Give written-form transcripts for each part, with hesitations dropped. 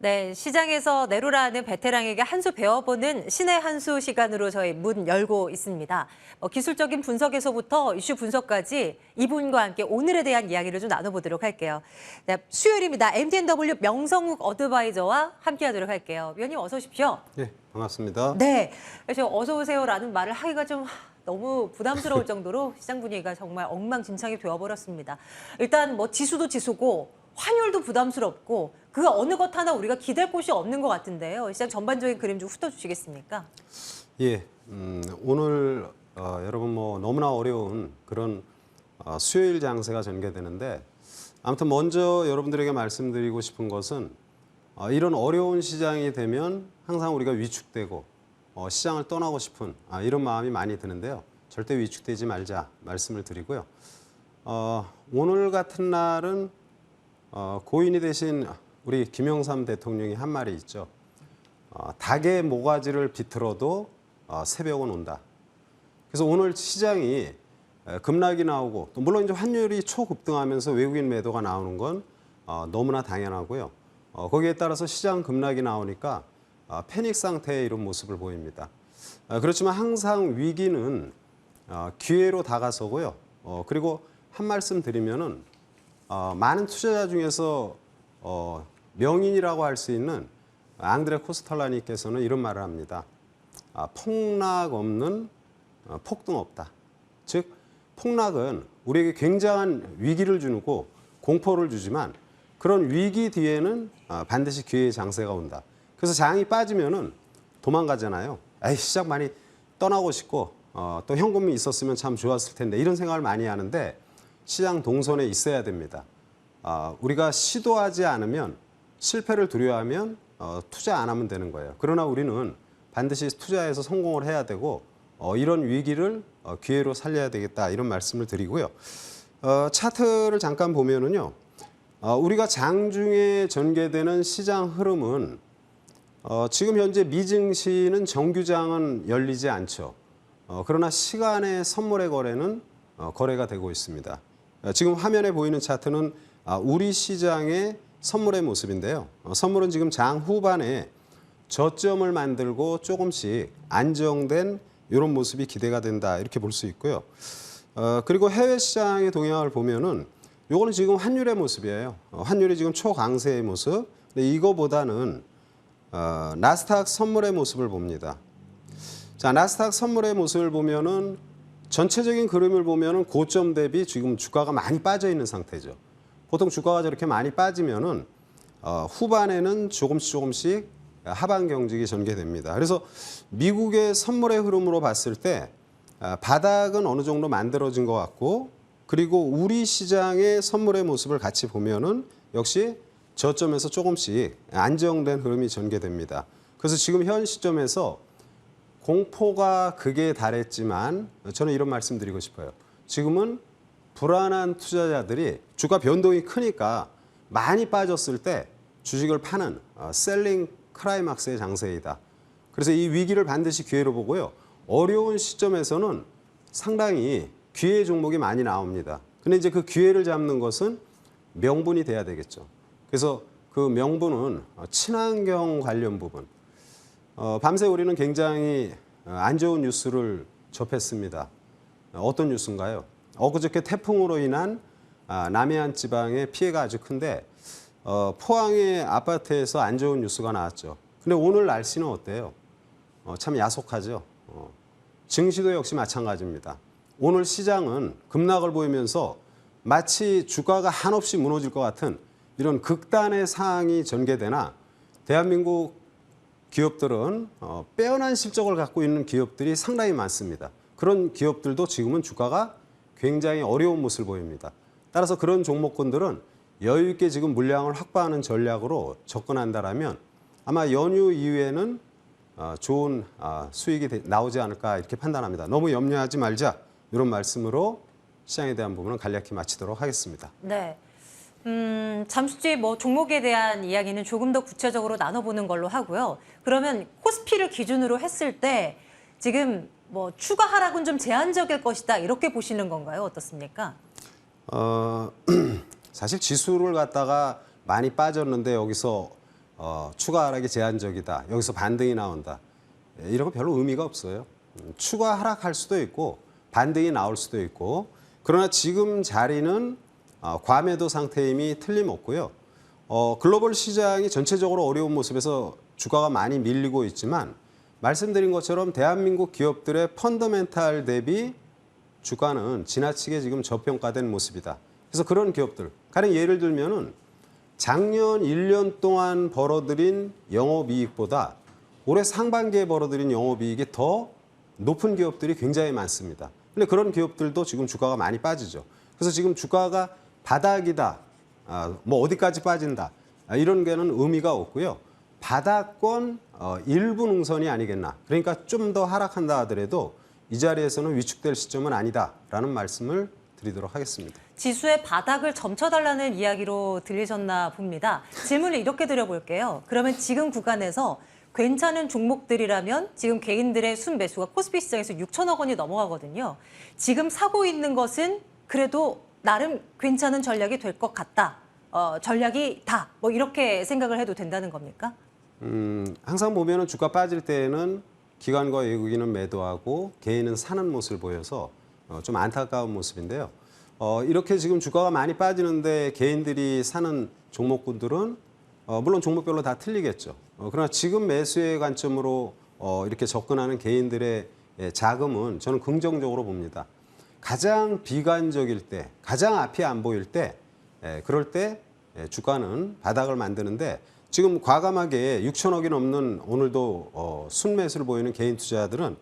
네, 시장에서 내로라는 베테랑에게 한 수 배워보는 신의 한 수 시간으로 저희 문 열고 있습니다. 기술적인 분석에서부터 이슈 분석까지 이분과 함께 오늘에 대한 이야기를 좀 나눠보도록 할게요. 네, 수요일입니다. MTNW 명성욱 어드바이저와 함께하도록 할게요. 위원님 어서 오십시오. 네, 반갑습니다. 네, 그래서 어서 오세요라는 말을 하기가 좀 너무 부담스러울 정도로 시장 분위기가 정말 엉망진창이 되어버렸습니다. 일단 지수도 지수고 환율도 부담스럽고 그 어느 것 하나 우리가 기댈 곳이 없는 것 같은데요. 시장 전반적인 그림 좀 훑어주시겠습니까? 예, 오늘 여러분 너무나 어려운 그런 수요일 장세가 전개되는데 아무튼 먼저 여러분들에게 말씀드리고 싶은 것은 이런 어려운 시장이 되면 항상 우리가 위축되고 시장을 떠나고 싶은 이런 마음이 많이 드는데요. 절대 위축되지 말자 말씀을 드리고요. 오늘 같은 날은 고인이 되신 우리 김영삼 대통령이 한 말이 있죠. 닭의 모가지를 비틀어도 새벽은 온다. 그래서 오늘 시장이 급락이 나오고 또 물론 이제 환율이 초급등하면서 외국인 매도가 나오는 건 너무나 당연하고요. 거기에 따라서 시장 급락이 나오니까 패닉 상태의 이런 모습을 보입니다. 그렇지만 항상 위기는 기회로 다가서고요. 그리고 한 말씀 드리면은 많은 투자자 중에서 명인이라고 할 수 있는 앙드레 코스탈라니께서는 이런 말을 합니다. 폭락 없는 폭등 없다. 즉 폭락은 우리에게 굉장한 위기를 주고 공포를 주지만 그런 위기 뒤에는 반드시 기회의 장세가 온다. 그래서 장이 빠지면은 도망가잖아요. 에이, 시장 많이 떠나고 싶고 또 현금이 있었으면 참 좋았을 텐데 이런 생각을 많이 하는데 시장 동선에 있어야 됩니다. 우리가 시도하지 않으면 실패를 두려워하면 투자 안 하면 되는 거예요. 그러나 우리는 반드시 투자해서 성공을 해야 되고 이런 위기를 기회로 살려야 되겠다 이런 말씀을 드리고요. 차트를 잠깐 보면은요. 우리가 장중에 전개되는 시장 흐름은 지금 현재 미증시는 정규장은 열리지 않죠. 그러나 시간의 선물의 거래는 거래가 되고 있습니다. 지금 화면에 보이는 차트는 우리 시장의 선물의 모습인데요. 선물은 지금 장 후반에 저점을 만들고 조금씩 안정된 이런 모습이 기대가 된다 이렇게 볼 수 있고요. 그리고 해외 시장의 동향을 보면은 요거는 지금 환율의 모습이에요. 환율이 지금 초강세의 모습. 근데 이거보다는 나스닥 선물의 모습을 봅니다. 자, 나스닥 선물의 모습을 보면은 전체적인 그림을 보면은 고점 대비 지금 주가가 많이 빠져 있는 상태죠. 보통 주가가 저렇게 많이 빠지면은 후반에는 조금씩 하방 경직이 전개됩니다. 그래서 미국의 선물의 흐름으로 봤을 때 바닥은 어느 정도 만들어진 것 같고 그리고 우리 시장의 선물의 모습을 같이 보면은 역시 저점에서 조금씩 안정된 흐름이 전개됩니다. 그래서 지금 현 시점에서 공포가 극에 달했지만 저는 이런 말씀 드리고 싶어요. 지금은 불안한 투자자들이 주가 변동이 크니까 많이 빠졌을 때 주식을 파는 셀링 클라이막스의 장세이다. 그래서 이 위기를 반드시 기회로 보고요. 어려운 시점에서는 상당히 기회 종목이 많이 나옵니다. 근데 이제 그 기회를 잡는 것은 명분이 돼야 되겠죠. 그래서 그 명분은 친환경 관련 부분. 밤새 우리는 굉장히 안 좋은 뉴스를 접했습니다. 어떤 뉴스인가요? 엊그저께 태풍으로 인한 남해안 지방의 피해가 아주 큰데 포항의 아파트에서 안 좋은 뉴스가 나왔죠. 근데 오늘 날씨는 어때요? 참 야속하죠. 증시도 역시 마찬가지입니다. 오늘 시장은 급락을 보이면서 마치 주가가 한없이 무너질 것 같은 이런 극단의 상황이 전개되나 대한민국 기업들은 빼어난 실적을 갖고 있는 기업들이 상당히 많습니다. 그런 기업들도 지금은 주가가 굉장히 어려운 모습을 보입니다. 따라서 그런 종목군들은 여유 있게 지금 물량을 확보하는 전략으로 접근한다라면 아마 연휴 이후에는 좋은 수익이 나오지 않을까 이렇게 판단합니다. 너무 염려하지 말자 이런 말씀으로 시장에 대한 부분은 간략히 마치도록 하겠습니다. 네. 잠시 뒤에 종목에 대한 이야기는 조금 더 구체적으로 나눠보는 걸로 하고요. 그러면 코스피를 기준으로 했을 때 지금 추가 하락은 좀 제한적일 것이다 이렇게 보시는 건가요? 어떻습니까? 사실 지수를 갖다가 많이 빠졌는데 여기서 추가 하락이 제한적이다. 여기서 반등이 나온다. 이런 거 별로 의미가 없어요. 추가 하락할 수도 있고 반등이 나올 수도 있고 그러나 지금 자리는 과매도 상태임이 틀림없고요. 글로벌 시장이 전체적으로 어려운 모습에서 주가가 많이 밀리고 있지만 말씀드린 것처럼 대한민국 기업들의 펀더멘탈 대비 주가는 지나치게 지금 저평가된 모습이다. 그래서 그런 기업들, 가령 예를 들면은 작년 1년 동안 벌어들인 영업이익보다 올해 상반기에 벌어들인 영업이익이 더 높은 기업들이 굉장히 많습니다. 근데 그런 기업들도 지금 주가가 많이 빠지죠. 그래서 지금 주가가 바닥이다, 뭐 어디까지 빠진다, 이런 게는 의미가 없고요. 바닥권 일부 능선이 아니겠나. 그러니까 좀 더 하락한다 하더라도 이 자리에서는 위축될 시점은 아니다라는 말씀을 드리도록 하겠습니다. 지수의 바닥을 점쳐달라는 이야기로 들리셨나 봅니다. 질문을 이렇게 드려볼게요. 그러면 지금 구간에서 괜찮은 종목들이라면 지금 개인들의 순매수가 코스피 시장에서 6천억 원이 넘어가거든요. 지금 사고 있는 것은 그래도 나름 괜찮은 전략이 될 것 같다. 전략이다. 뭐 이렇게 생각을 해도 된다는 겁니까? 항상 보면은 주가 빠질 때에는 기관과 외국인은 매도하고 개인은 사는 모습을 보여서 좀 안타까운 모습인데요. 이렇게 지금 주가가 많이 빠지는데 개인들이 사는 종목군들은 물론 종목별로 다 틀리겠죠. 그러나 지금 매수의 관점으로 이렇게 접근하는 개인들의 자금은 저는 긍정적으로 봅니다. 가장 비관적일 때, 가장 앞이 안 보일 때, 그럴 때 주가는 바닥을 만드는데 지금 과감하게 6천억이 넘는 오늘도 순매수를 보이는 개인 투자자들은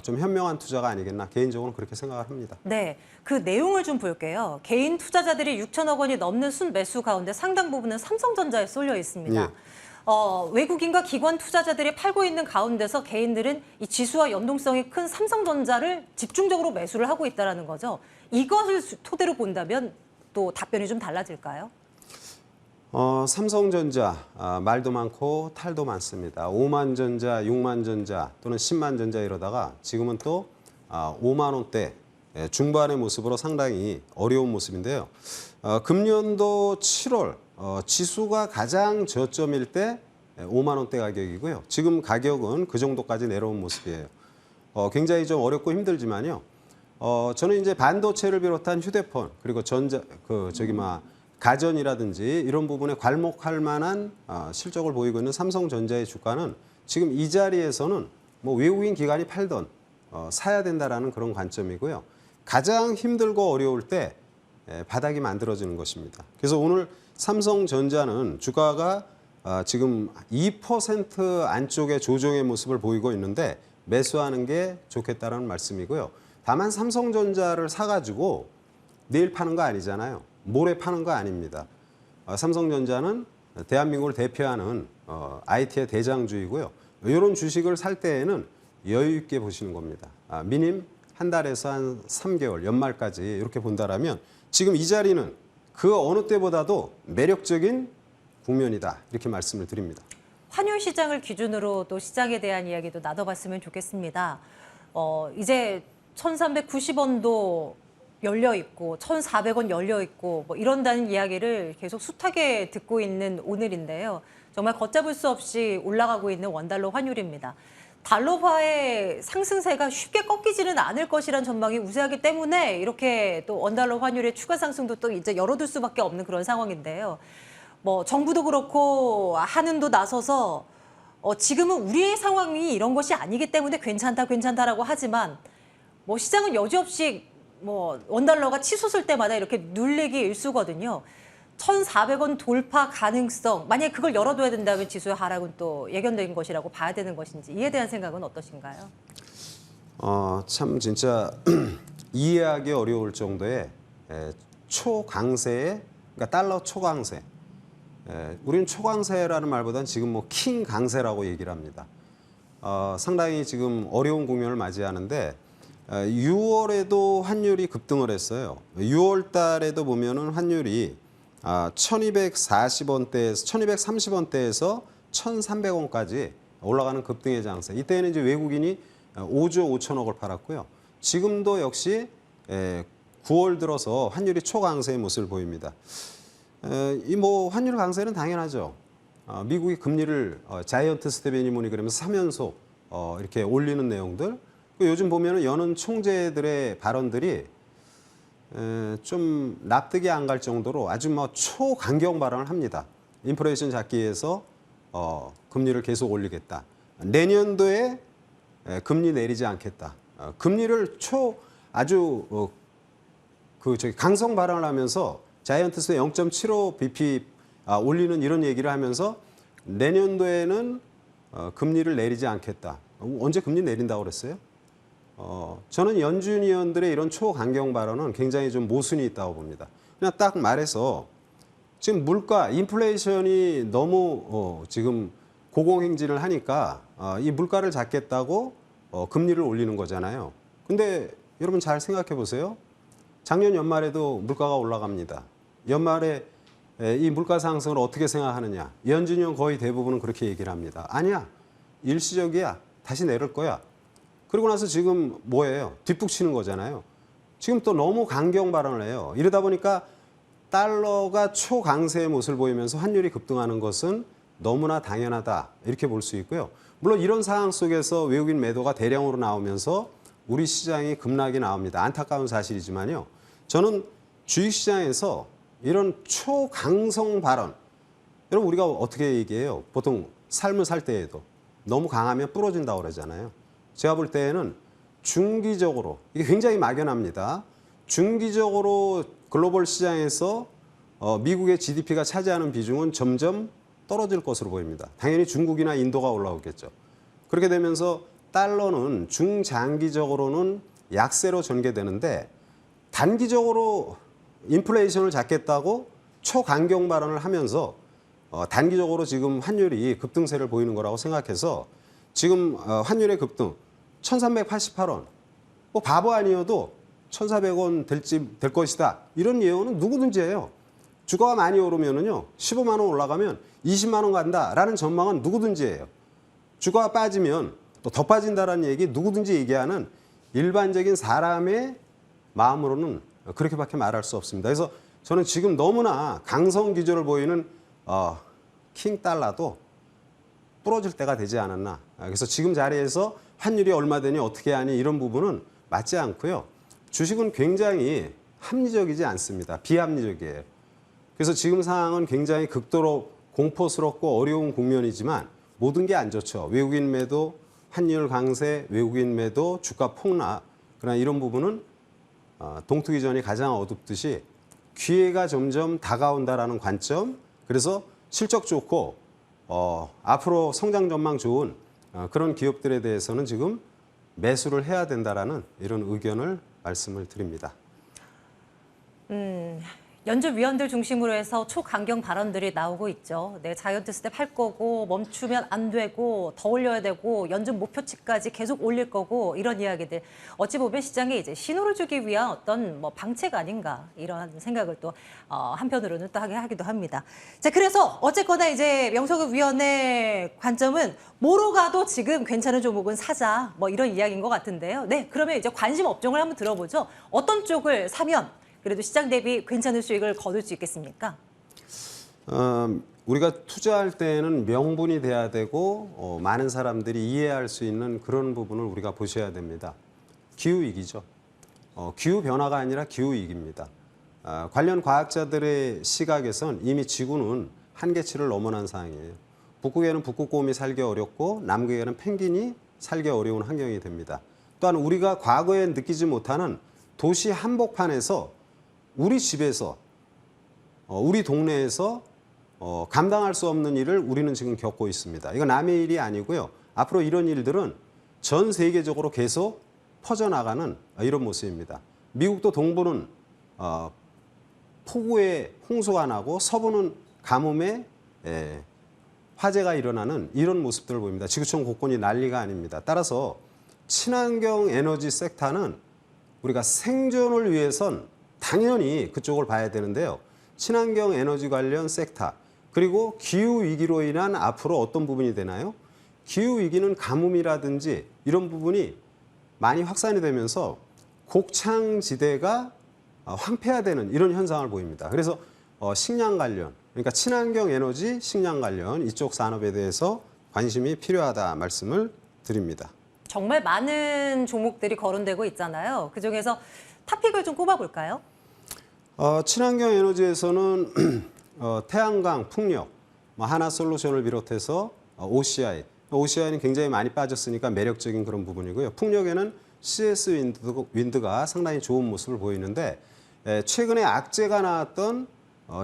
좀 현명한 투자가 아니겠나 개인적으로는 그렇게 생각을 합니다. 네, 그 내용을 좀 볼게요. 개인 투자자들이 6천억 원이 넘는 순매수 가운데 상당 부분은 삼성전자에 쏠려 있습니다. 예. 외국인과 기관 투자자들이 팔고 있는 가운데서 개인들은 이 지수와 연동성이 큰 삼성전자를 집중적으로 매수를 하고 있다는 거죠. 이것을 토대로 본다면 또 답변이 좀 달라질까요? 삼성전자 말도 많고 탈도 많습니다. 5만 전자, 6만 전자 또는 10만 전자 이러다가 지금은 또 5만 원대 중반의 모습으로 상당히 어려운 모습인데요. 금년도 7월 지수가 가장 저점일 때 5만 원대 가격이고요. 지금 가격은 그 정도까지 내려온 모습이에요. 굉장히 좀 어렵고 힘들지만요. 저는 이제 반도체를 비롯한 휴대폰 그리고 가전이라든지 이런 부분에 괄목할 만한 실적을 보이고 있는 삼성전자의 주가는 지금 이 자리에서는 뭐 외국인 기관이 팔던 사야 된다라는 그런 관점이고요. 가장 힘들고 어려울 때 바닥이 만들어지는 것입니다. 그래서 오늘 삼성전자는 주가가 지금 2% 안쪽의 조정의 모습을 보이고 있는데 매수하는 게 좋겠다라는 말씀이고요. 다만 삼성전자를 사가지고 내일 파는 거 아니잖아요. 모레 파는 거 아닙니다. 삼성전자는 대한민국을 대표하는 IT의 대장주이고요. 이런 주식을 살 때에는 여유 있게 보시는 겁니다. 미님 한 달에서 한 3개월, 연말까지 이렇게 본다라면 지금 이 자리는 그 어느 때보다도 매력적인 국면이다. 이렇게 말씀을 드립니다. 환율 시장을 기준으로 또 시장에 대한 이야기도 나눠봤으면 좋겠습니다. 이제 1,390원도 열려 있고 1,400원 열려 있고 뭐 이런다는 이야기를 계속 숱하게 듣고 있는 오늘인데요. 정말 걷잡을 수 없이 올라가고 있는 원달러 환율입니다. 달러화의 상승세가 쉽게 꺾이지는 않을 것이란 전망이 우세하기 때문에 이렇게 또 원달러 환율의 추가 상승도 또 이제 열어둘 수밖에 없는 그런 상황인데요. 뭐 정부도 그렇고 한은도 나서서 지금은 우리의 상황이 이런 것이 아니기 때문에 괜찮다라고 하지만 뭐 시장은 여지없이 뭐 원달러가 치솟을 때마다 이렇게 눌리기 일쑤거든요. 1,400원 돌파 가능성, 만약에 그걸 열어둬야 된다면 지수의 하락은 또 예견된 것이라고 봐야 되는 것인지 이에 대한 생각은 어떠신가요? 참 진짜 이해하기 어려울 정도의 초강세의 그러니까 달러 초강세. 우리는 초강세라는 말보다는 지금 뭐 킹 강세라고 얘기를 합니다. 상당히 지금 어려운 국면을 맞이하는데 6월에도 환율이 급등을 했어요. 6월 달에도 보면은 환율이 1,240원대에서 1,230원대에서 1,300원까지 올라가는 급등의 장세. 이때는 이제 외국인이 5조 5천억을 팔았고요. 지금도 역시 9월 들어서 환율이 초강세의 모습을 보입니다. 이 뭐 환율 강세는 당연하죠. 미국이 금리를 자이언트 스텝이니 뭐니 그러면서 3연속 이렇게 올리는 내용들. 요즘 보면은 여는 총재들의 발언들이 좀 납득이 안 갈 정도로 아주 뭐 초강경 발언을 합니다. 인플레이션 잡기 위해서 금리를 계속 올리겠다. 내년도에 금리 내리지 않겠다. 금리를 아주 강성 발언을 하면서 자이언트 스텝 0.75 bp 올리는 이런 얘기를 하면서 내년도에는 금리를 내리지 않겠다. 언제 금리 내린다고 그랬어요? 저는 연준 의원들의 이런 초강경 발언은 굉장히 좀 모순이 있다고 봅니다. 그냥 딱 말해서 지금 물가, 인플레이션이 너무 지금 고공행진을 하니까 이 물가를 잡겠다고 금리를 올리는 거잖아요. 근데 여러분 잘 생각해 보세요. 작년 연말에도 물가가 올라갑니다. 연말에 이 물가 상승을 어떻게 생각하느냐. 연준 의원 거의 대부분은 그렇게 얘기를 합니다. 아니야. 일시적이야. 다시 내릴 거야. 그러고 나서 지금 뭐예요? 뒷북치는 거잖아요. 지금 또 너무 강경 발언을 해요. 이러다 보니까 달러가 초강세의 모습을 보이면서 환율이 급등하는 것은 너무나 당연하다. 이렇게 볼 수 있고요. 물론 이런 상황 속에서 외국인 매도가 대량으로 나오면서 우리 시장이 급락이 나옵니다. 안타까운 사실이지만요. 저는 주식시장에서 이런 초강성 발언, 여러분 우리가 어떻게 얘기해요? 보통 삶을 살 때에도 너무 강하면 부러진다고 그러잖아요. 제가 볼 때에는 중기적으로, 이게 굉장히 막연합니다. 중기적으로 글로벌 시장에서 미국의 GDP가 차지하는 비중은 점점 떨어질 것으로 보입니다. 당연히 중국이나 인도가 올라오겠죠. 그렇게 되면서 달러는 중장기적으로는 약세로 전개되는데 단기적으로 인플레이션을 잡겠다고 초강경 발언을 하면서 단기적으로 지금 환율이 급등세를 보이는 거라고 생각해서 지금 환율의 급등 1388원, 뭐 바보 아니어도 1400원 될 것이다. 이런 예언은 누구든지 해요. 주가가 많이 오르면은요, 15만 원 올라가면 20만 원 간다라는 전망은 누구든지 해요. 주가가 빠지면 또 더 빠진다라는 얘기 누구든지 얘기하는 일반적인 사람의 마음으로는 그렇게밖에 말할 수 없습니다. 그래서 저는 지금 너무나 강성 기조를 보이는 킹 달러도 부러질 때가 되지 않았나. 그래서 지금 자리에서 환율이 얼마 되니 어떻게 하니 이런 부분은 맞지 않고요. 주식은 굉장히 합리적이지 않습니다. 비합리적이에요. 그래서 지금 상황은 굉장히 극도로 공포스럽고 어려운 국면이지만 모든 게 안 좋죠. 외국인 매도, 환율 강세, 외국인 매도, 주가 폭락. 그러나 이런 부분은 동투기 전이 가장 어둡듯이 기회가 점점 다가온다라는 관점. 그래서 실적 좋고 앞으로 성장 전망 좋은 그런 기업들에 대해서는 지금 매수를 해야 된다라는 이런 의견을 말씀을 드립니다. 연준 위원들 중심으로 해서 초강경 발언들이 나오고 있죠. 네, 자이언트 스텝 할 거고 멈추면 안 되고 더 올려야 되고 연준 목표치까지 계속 올릴 거고 이런 이야기들. 어찌 보면 시장에 이제 신호를 주기 위한 어떤 뭐 방책 아닌가 이런 생각을 또 한편으로는 또 하기도 합니다. 자, 그래서 어쨌거나 이제 명석은 위원의 관점은 뭐로 가도 지금 괜찮은 종목은 사자 뭐 이런 이야기인 것 같은데요. 네, 그러면 이제 관심 업종을 한번 들어보죠. 어떤 쪽을 사면 그래도 시장 대비 괜찮은 수익을 거둘 수 있겠습니까? 우리가 투자할 때는 명분이 돼야 되고 많은 사람들이 이해할 수 있는 그런 부분을 우리가 보셔야 됩니다. 기후위기죠. 기후변화가 아니라 기후위기입니다. 관련 과학자들의 시각에선 이미 지구는 한계치를 넘어난 상황이에요. 북극에는 북극곰이 살기 어렵고 남극에는 펭귄이 살기 어려운 환경이 됩니다. 또한 우리가 과거에 느끼지 못하는 도시 한복판에서 우리 집에서 우리 동네에서 감당할 수 없는 일을 우리는 지금 겪고 있습니다. 이건 남의 일이 아니고요. 앞으로 이런 일들은 전 세계적으로 계속 퍼져나가는 이런 모습입니다. 미국도 동부는 폭우에 홍수가 나고 서부는 가뭄에 화재가 일어나는 이런 모습들을 보입니다. 지구촌 곳곳이 난리가 아닙니다. 따라서 친환경 에너지 섹터는 우리가 생존을 위해선 당연히 그쪽을 봐야 되는데요. 친환경 에너지 관련 섹터 그리고 기후위기로 인한 앞으로 어떤 부분이 되나요? 기후위기는 가뭄이라든지 이런 부분이 많이 확산이 되면서 곡창지대가 황폐화되는 이런 현상을 보입니다. 그래서 식량 관련 그러니까 친환경 에너지, 식량 관련 이쪽 산업에 대해서 관심이 필요하다 말씀을 드립니다. 정말 많은 종목들이 거론되고 있잖아요. 그중에서 탑픽을 좀 꼽아볼까요? 친환경 에너지에서는 태양광, 풍력, 하나솔루션을 비롯해서 OCI는 굉장히 많이 빠졌으니까 매력적인 그런 부분이고요. 풍력에는 CS 윈드가 상당히 좋은 모습을 보이는데 최근에 악재가 나왔던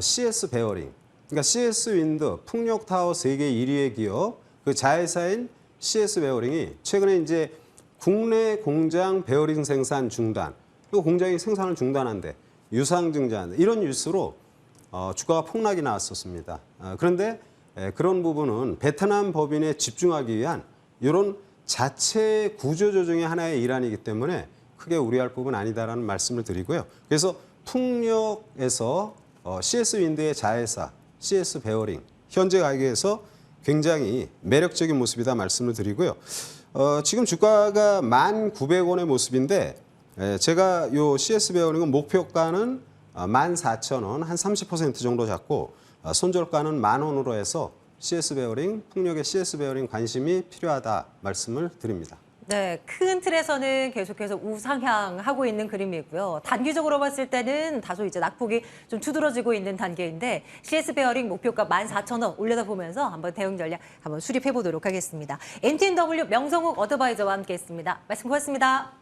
CS 베어링, 그러니까 CS 윈드, 풍력 타워 세계 1위의 기업, 그 자회사인 CS 베어링이 최근에 이제 국내 공장 베어링 생산 중단, 또 공장이 생산을 중단한데 유상증자 이런 뉴스로 주가가 폭락이 나왔었습니다. 그런데 그런 부분은 베트남 법인에 집중하기 위한 이런 자체 구조 조정의 하나의 일환이기 때문에 크게 우려할 부분 아니다라는 말씀을 드리고요. 그래서 풍력에서 CS 윈드의 자회사 CS 베어링 현재 가격에서 굉장히 매력적인 모습이다 말씀을 드리고요. 지금 주가가 1,900원의 모습인데 제가 요 CS 베어링은 목표가는 14,000원, 한 30% 정도 잡고 손절가는 10,000원으로 해서 CS 베어링, 풍력의 CS 베어링 관심이 필요하다 말씀을 드립니다. 네, 큰 틀에서는 계속해서 우상향하고 있는 그림이고요. 단기적으로 봤을 때는 다소 이제 낙폭이 좀 두드러지고 있는 단계인데 CS 베어링 목표가 14,000원 올려다보면서 한번 대응 전략 한번 수립해 보도록 하겠습니다. NTNW 명성욱 어드바이저와 함께했습니다. 말씀 고맙습니다.